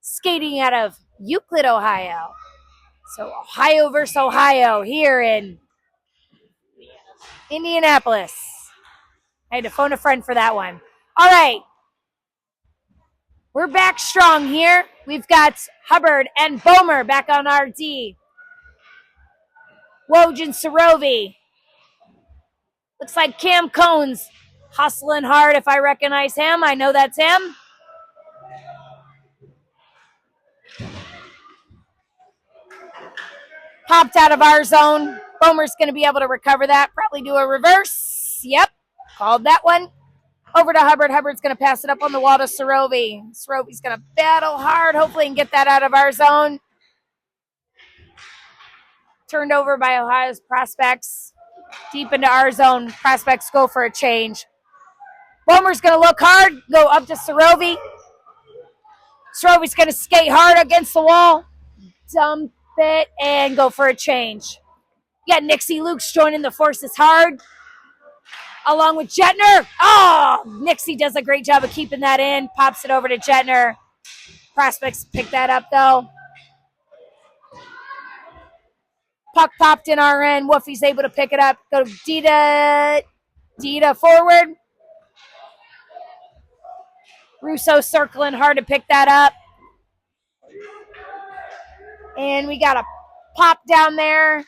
Skating out of Euclid, Ohio. So Ohio versus Ohio here in Indianapolis. I had to phone a friend for that one. All right. We're back strong here. We've got Hubbard and Bomer back on RD. Woj and Sorovi. Looks like Cam Cones hustling hard. If I recognize him, I know that's him. Popped out of our zone. Bomer's going to be able to recover that. Probably do a reverse. Yep. Called that one. Over to Hubbard. Hubbard's going to pass it up on the wall to Sorovi. Sorovi's going to battle hard. Hopefully, and get that out of our zone. Turned over by Ohio's Prospects. Deep into our zone. Prospects go for a change. Bomer's going to look hard. Go up to Sorovi. Sorovi's going to skate hard against the wall. Dump it and go for a change. You got Nixie Lukes joining the forces hard. Along with Jetner. Oh, Nixie does a great job of keeping that in. Pops it over to Jetner. Prospects pick that up, though. Puck popped in our end. Woofy's able to pick it up. Go to Dita forward. Russo circling hard to pick that up. And we got a pop down there.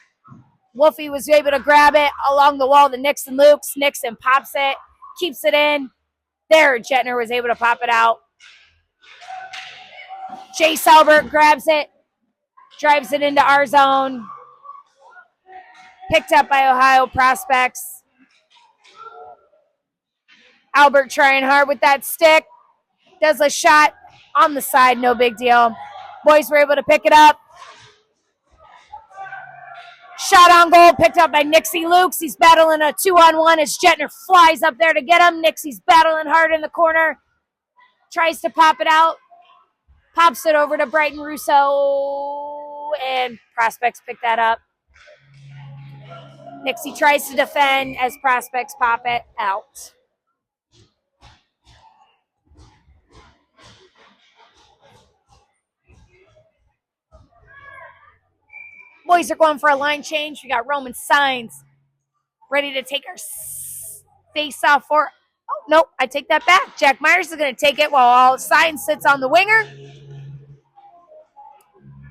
Wolfie was able to grab it along the wall to Nixon Lukes. Nixon pops it, keeps it in. There, Jetner was able to pop it out. Chase Albert grabs it, drives it into our zone. Picked up by Ohio Prospects. Albert trying hard with that stick. Does a shot on the side, no big deal. Boys were able to pick it up. Shot on goal, picked up by Nixie Lukes. He's battling a 2-on-1 as Jetner flies up there to get him. Nixie's battling hard in the corner. Tries to pop it out. Pops it over to Brighton Russo. And Prospects pick that up. Nixie tries to defend as Prospects pop it out. Boys are going for a line change. We got Roman Signs ready to take our face off for. Oh, Nope, I take that back. Jack Myers is going to take it while all Signs sits on the winger.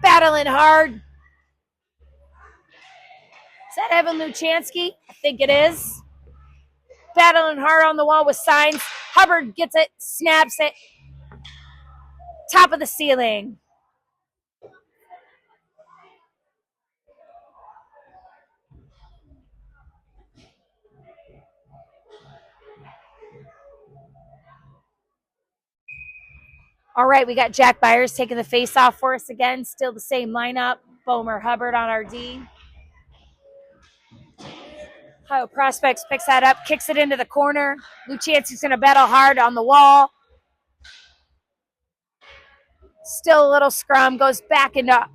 Battling hard. Is that Evan Luchansky? I think it is. Battling hard on the wall with Signs. Hubbard gets it, snaps it. Top of the ceiling. All right, we got Jack Byers taking the face off for us again. Still the same lineup. Bomer Hubbard on our D. Ohio Prospects picks that up, kicks it into the corner. Luchansky's going to battle hard on the wall. Still a little scrum, goes back into.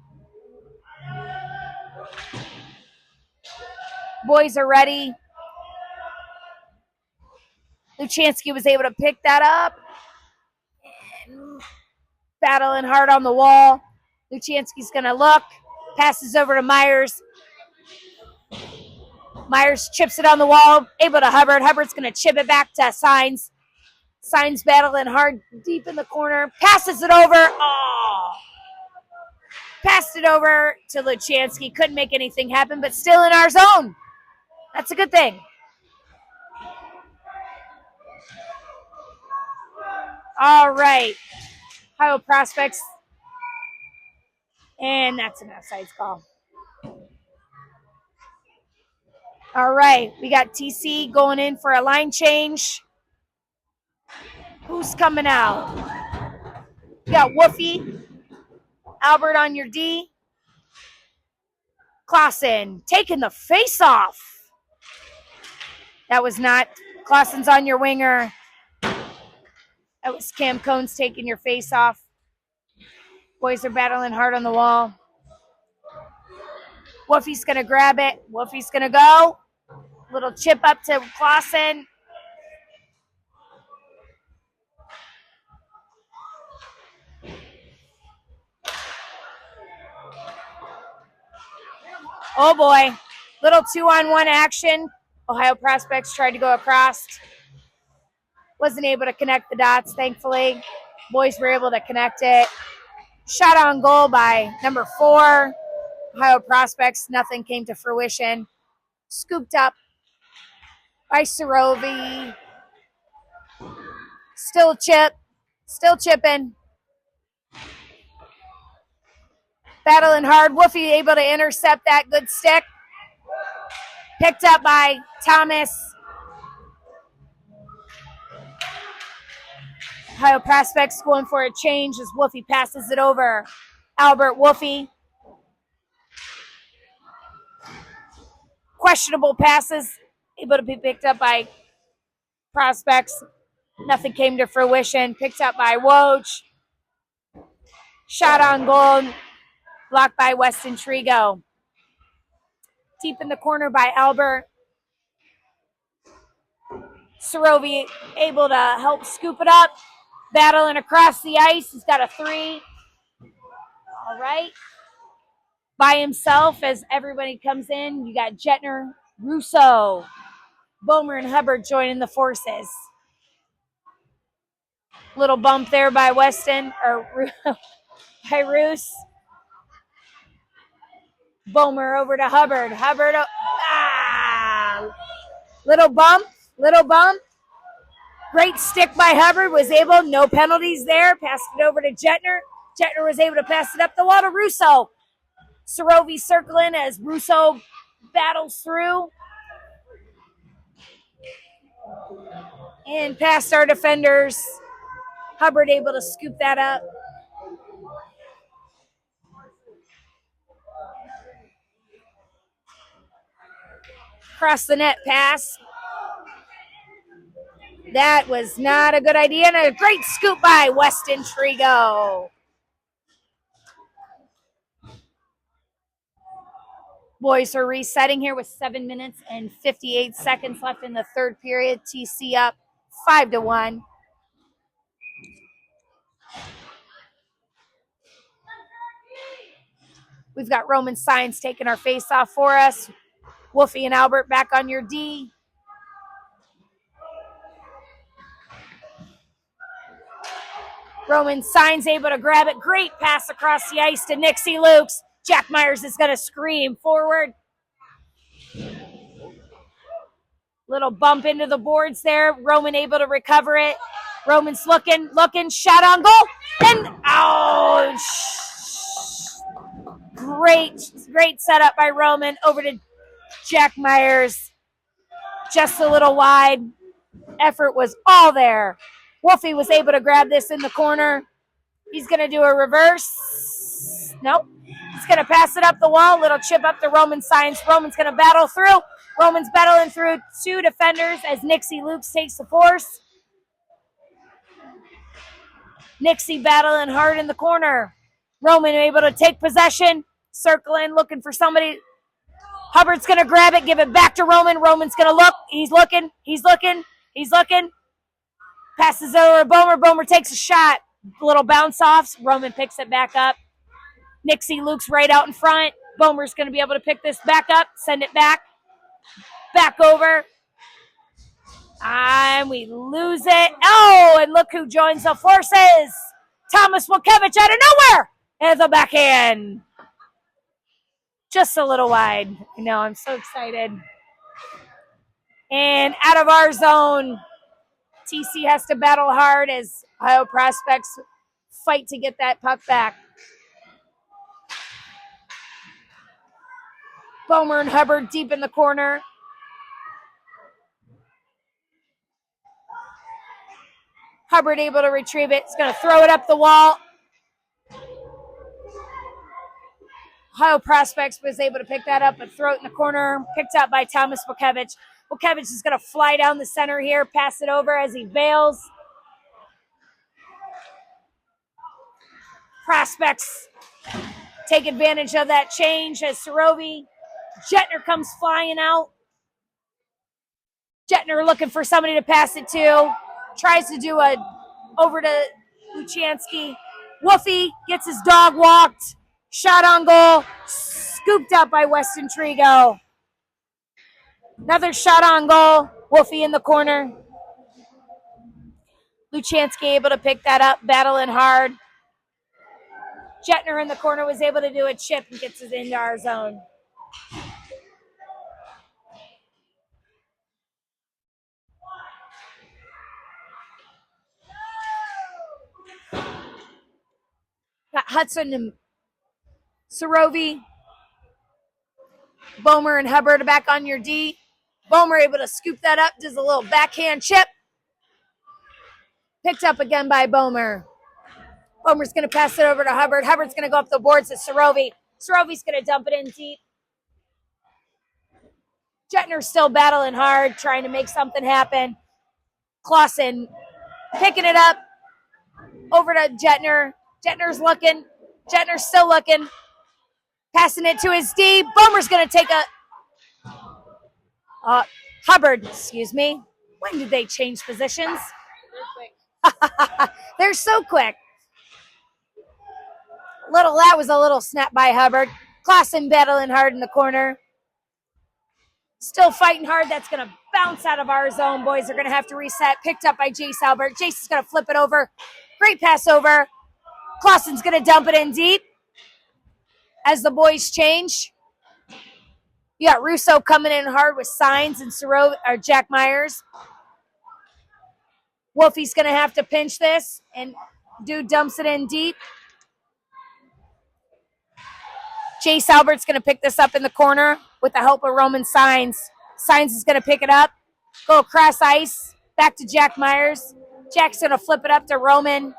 Boys are ready. Luchansky was able to pick that up. And battling hard on the wall. Luchansky's going to look. Passes over to Myers. Myers chips it on the wall. Able to Hubbard. Hubbard's going to chip it back to Signs. Signs battling hard deep in the corner. Passes it over. Oh! Passed it over to Luchansky. Couldn't make anything happen, but still in our zone. That's a good thing. All right. Ohio Prospects. And that's an offsides call. All right. We got TC going in for a line change. Who's coming out? We got Woofy. Albert on your D. Clausen taking the face off. That was not. Clausen's on your winger. That was Cam Cones taking your face off. Boys are battling hard on the wall. Woofy's going to grab it. Woofy's going to go. Little chip up to Clausen. Oh boy. Little 2-on-1 action. Ohio Prospects tried to go across. Wasn't able to connect the dots, thankfully. Boys were able to connect it. Shot on goal by number 4. Ohio Prospects. Nothing came to fruition. Scooped up by Serovi. Still chipping. Battling hard. Woofy able to intercept that good stick. Picked up by Thomas. Ohio Prospects going for a change as Woofy passes it over. Albert Woofy. Questionable passes. Able to be picked up by Prospects. Nothing came to fruition. Picked up by Woj. Shot on goal. Blocked by Weston Trigo. Deep in the corner by Albert. Serovi able to help scoop it up. Battling across the ice. He's got a 3. All right. By himself as everybody comes in. You got Jetner, Russo, Bomer, and Hubbard joining the forces. Little bump there by Weston, or by Roos. Bomer over to Hubbard. Hubbard, little bump. Great stick by Hubbard, was able, no penalties there. Passed it over to Jetner. Jetner was able to pass it up the wall to Russo. Serovi circling as Russo battles through. And past our defenders. Hubbard able to scoop that up. Across the net pass. That was not a good idea. And a great scoop by Weston Trigo. Boys are resetting here with 7 minutes and 58 seconds left in the third period. TC up 5-1. We've got Roman Signs taking our face off for us. Woofy and Albert back on your D. Roman Signs able to grab it. Great pass across the ice to Nixie Lukes. Jack Myers is going to scream forward. Little bump into the boards there. Roman able to recover it. Roman's looking, shot on goal. And ouch. Great setup by Roman over to Jack Myers. Just a little wide. Effort was all there. Wolfie was able to grab this in the corner. He's going to do a reverse. Nope. He's going to pass it up the wall. Little chip up to Roman Signs. Roman's going to battle through. Roman's battling through two defenders as Nixie Lukes takes the force. Nixie battling hard in the corner. Roman able to take possession. Circling, looking for somebody. Hubbard's going to grab it, give it back to Roman. Roman's going to look. He's looking. Passes over to Bomer. Bomer takes a shot. Little bounce off. Roman picks it back up. Nixie Lukes right out in front. Bomer's going to be able to pick this back up, send it back. Back over. And we lose it. Oh, and look who joins the forces. Thomas Wilkevich out of nowhere. And the backhand. Just a little wide. I know, I'm so excited. And out of our zone, TC has to battle hard as Ohio Prospects fight to get that puck back. Bomer and Hubbard deep in the corner. Hubbard able to retrieve it. He's going to throw it up the wall. Ohio Prospects was able to pick that up and throw it in the corner. Picked up by Thomas Wilkevich. Wilkevich is going to fly down the center here, pass it over as he bails. Prospects take advantage of that change as Sorovi. Jetner comes flying out. Jetner looking for somebody to pass it to. Tries to do a over to Luchansky. Wolfie gets his dog walked. Shot on goal. Scooped up by Weston Trigo. Another shot on goal. Wolfie in the corner. Luchansky able to pick that up, battling hard. Jetner in the corner was able to do a chip and gets it into our zone. Got Hudson and Sorovi. Bomer and Hubbard back on your D. Bomer able to scoop that up, does a little backhand chip. Picked up again by Bomer. Bomer's going to pass it over to Hubbard. Hubbard's going to go up the boards to Sorovi. Sorovi's going to dump it in deep. Jetner's still battling hard, trying to make something happen. Clausen picking it up over to Jetner. Jetner's looking. Jetner's still looking. Passing it to his D. Bomer's going to take a... Hubbard, excuse me. When did they change positions? They're so quick. That was a little snap by Hubbard. Clausen battling hard in the corner. Still fighting hard. That's going to bounce out of our zone. Boys are going to have to reset. Picked up by Jace Albert. Jace is going to flip it over. Great pass over. Clausen's going to dump it in deep as the boys change. You got Russo coming in hard with Signs and Jack Myers. Wolfie's going to have to pinch this, and dude dumps it in deep. Jace Albert's going to pick this up in the corner with the help of Roman Signs. Signs is going to pick it up, go across ice, back to Jack Myers. Jack's going to flip it up to Roman.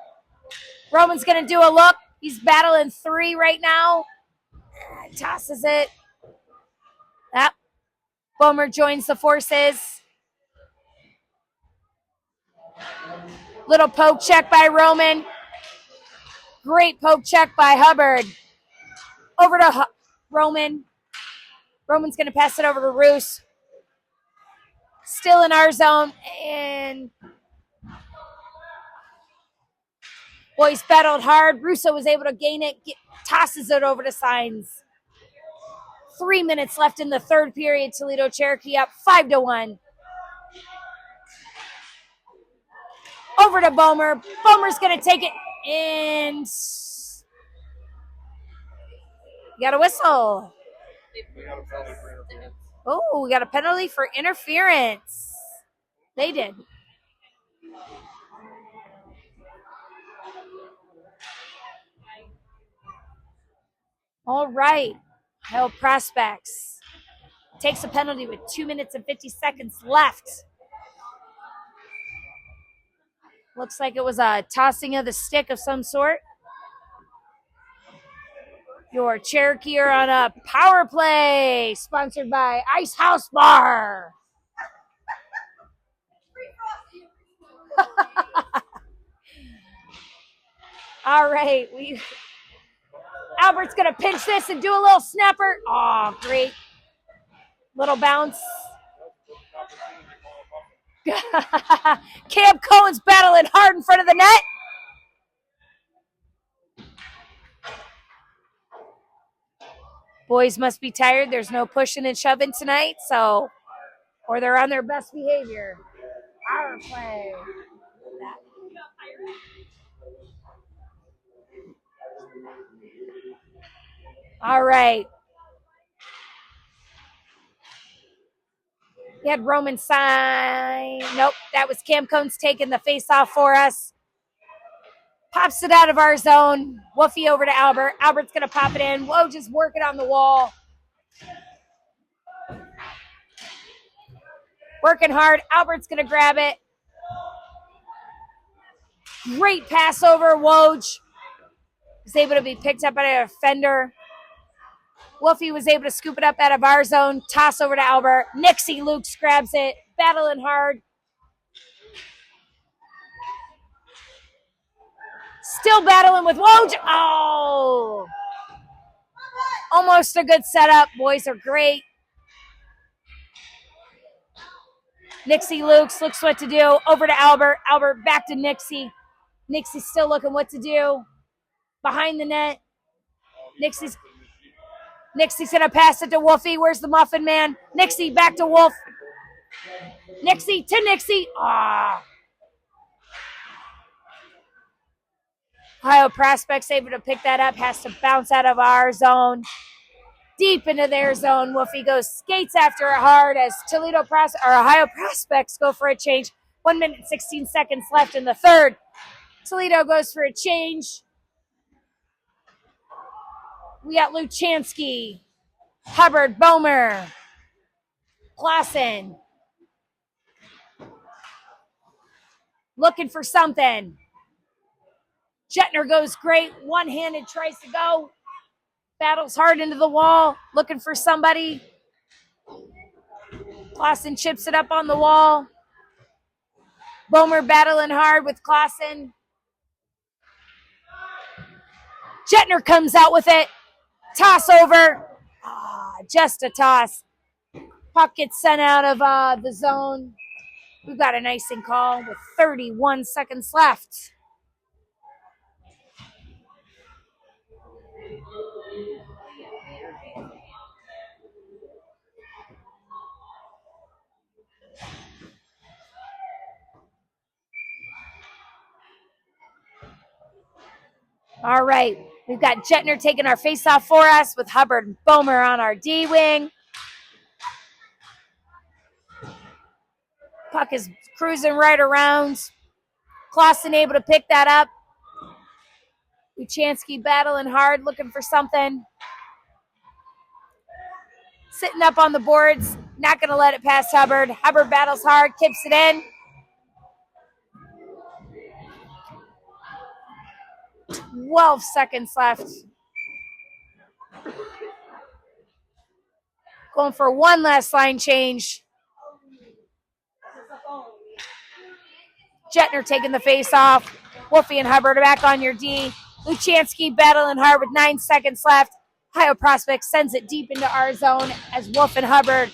Roman's going to do a look. He's battling three right now. Tosses it. Yep. Bomer joins the forces. Little poke check by Roman. Great poke check by Hubbard. Over to Roman. Roman's going to pass it over to Roos. Still in our zone. And boys battled hard. Russo was able to gain it. Tosses it over to Signs. 3 minutes left in the third period. Toledo Cherokee up 5-1. Over to Bomer. Bomer's going to take it. And you got a whistle. Oh, we got a penalty for interference. They did. All right. Ohio Prospects takes a penalty with 2 minutes and 50 seconds left. Looks like it was a tossing of the stick of some sort. Your Cherokee are on a power play, sponsored by Ice House Bar. All right, Albert's gonna pinch this and do a little snapper. Oh, great. Little bounce. Cam Cohen's battling hard in front of the net. Boys must be tired. There's no pushing and shoving tonight, or they're on their best behavior. Power play. All right. We had Roman sign. Nope, that was Cam Cones taking the face off for us. Pops it out of our zone. Woofy over to Albert. Albert's going to pop it in. Whoa, just work it on the wall. Working hard. Albert's going to grab it. Great pass over. Woj was able to be picked up by a defender. Woofy was able to scoop it up out of our zone. Toss over to Albert. Nixie Lukes grabs it. Battling hard. Still battling with Woj. Oh! Almost a good setup. Boys are great. Nixie looks what to do. Over to Albert. Albert back to Nixie. Nixie's still looking what to do. Behind the net. Nixie's going to pass it to Woofy. Where's the Muffin Man? Nixie back to Wolf. Nixie to Nixie. Ah. Ohio Prospects able to pick that up. Has to bounce out of our zone. Deep into their zone. Woofy goes skates after it hard as Ohio Prospects go for a change. 1 minute and 16 seconds left in the third. Toledo goes for a change. We got Luchansky, Hubbard, Bomer, Clausen. Looking for something. Jetner goes great. One-handed tries to go. Battles hard into the wall. Looking for somebody. Clausen chips it up on the wall. Bomer battling hard with Clausen. Jetner comes out with it. Toss over. Just a toss. Puck gets sent out of the zone. We've got an icing call with 31 seconds left. All right. We've got Jetner taking our face-off for us with Hubbard and Bomer on our D-wing. Puck is cruising right around. Clausen able to pick that up. Luchansky battling hard, looking for something. Sitting up on the boards. Not going to let it pass Hubbard. Hubbard battles hard, kips it in. 12 seconds left. Going for one last line change. Jetner taking the face off. Woofy and Hubbard are back on your D. Luchansky battling hard with 9 seconds left. Ohio Prospect sends it deep into our zone as Wolf and Hubbard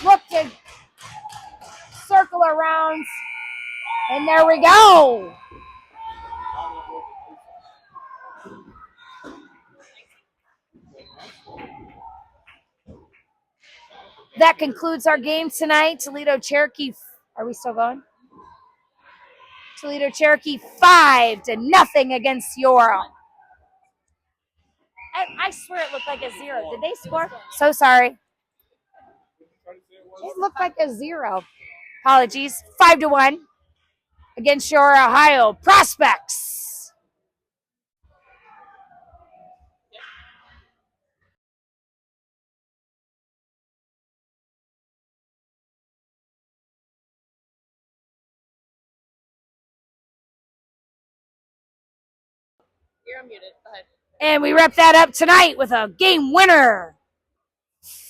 look to circle around. And there we go. That concludes our game tonight. Toledo Cherokee. Are we still going? Toledo Cherokee 5-0 against Ural. I swear it looked like a 0. Did they score? So sorry. It looked like a 0. Apologies. 5-1 against your Ohio Prospects. You're unmuted. Go ahead. And we wrap that up tonight with a game winner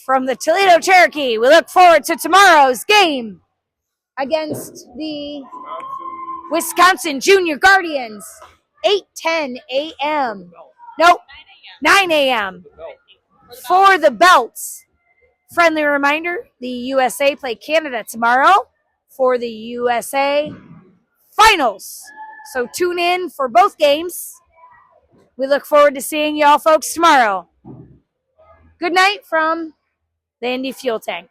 from the Toledo Cherokee. We look forward to tomorrow's game against the Wisconsin Junior Guardians. 8:10 a.m. Nope, 9 a.m. for the belts. Friendly reminder, the USA play Canada tomorrow for the USA Finals. So tune in for both games. We look forward to seeing y'all folks tomorrow. Good night from the Indy Fuel Tank.